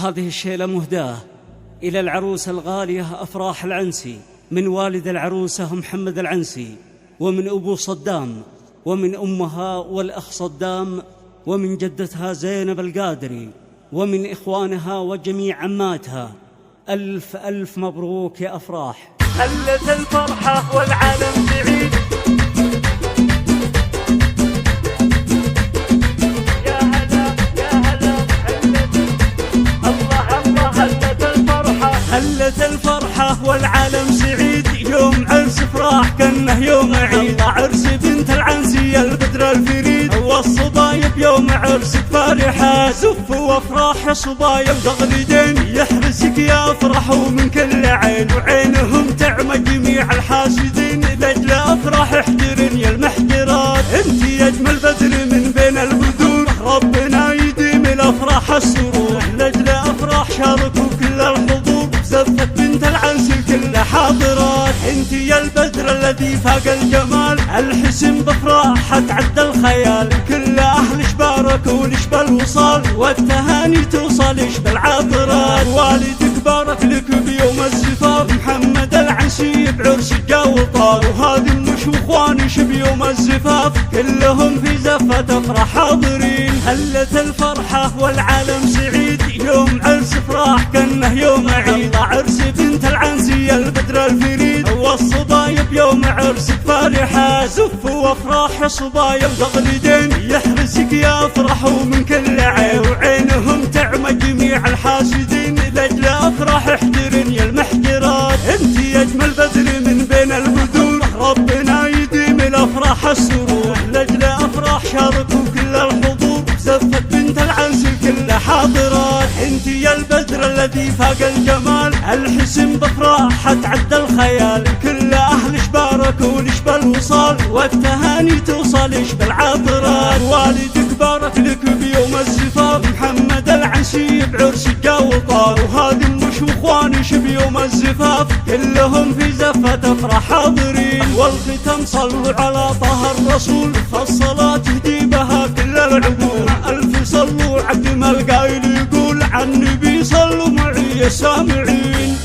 هذه الشيلة مهداة إلى العروسة الغالية أفراح العنسي، من والد العروسة محمد العنسي، ومن أبو صدام، ومن أمها والأخ صدام، ومن جدتها زينب القادري، ومن إخوانها وجميع عماتها. ألف ألف مبروك يا أفراح. هلت الفرحة والعالم بعيد، يا هلا يا هلا هلت الله الله. هلت الفرحة، هلت الفرحة والعالم سعيد، يوم عرس افراح كأنه يوم عيد. عرس بنت العنسي البدر الفريد، والصبايب يوم عرسك فرحة. زف وافراح يا صبايب تغليدين، يحرسك يا افرح ومن كل عين، وعينهم تعمى جميع الحاسدين. لاجل افراح احجرن يا المحجرات، انت يا اجمل بدر من بين البدور. ربنا يديم الافراح السرور، لاجل افراح شاركوا كل الحضور. زفت بنت العنس الكل حاضرات، انت يا البدر الذي فاق الجمال. الحسن بفراح تعدى الخيال، كل اهل شبارك ولشب الوصال. والتهاني توصل شب العاطرات، والدك بارك لك بيوم الزفاف. محمد العنسي بعرس جاوطار، وهذه النش واخوانش بيوم الزفاف. كلهم في زفة افراح حاضرين. هلت الفرحة والعالم سعيد، يوم عرس افراح كأنه يوم عيد. عرس بنت العنسي البدر الفريد، والصبايب يوم عرسك فرحة. زف وافراح يا صبايب تغليدين، يحرسك يا افرح ومن كل عين، وعينهم تعمى جميع الحاسدين. لاجل افراح احجرن يا المحجرات، انت يا اجمل بدر من بين البدور. ربنا يديم الافراح السرور، لاجل افراح شاركوا كل الحضور. زفت بنت العنس الكل حاضرات، انت يا البدر الذي فاق الجمال. الحسن بفراح تعدى الخيال، كل اهل شبارك ولشب الوصال. والتهاني توصل شب العاطرات، والدك بارك لك بيوم الزفاف. محمد العنسي بعرس جاوطار، وهذه النش واخوانش بيوم الزفاف. كلهم في زفة افراح حاضرين. والختم صلوا على طه الرسول، فالصلاة تهدي بها كل العقول. الف صلوا عبد ما القايل يقول، عن النبي صلوا معي يا سامعين.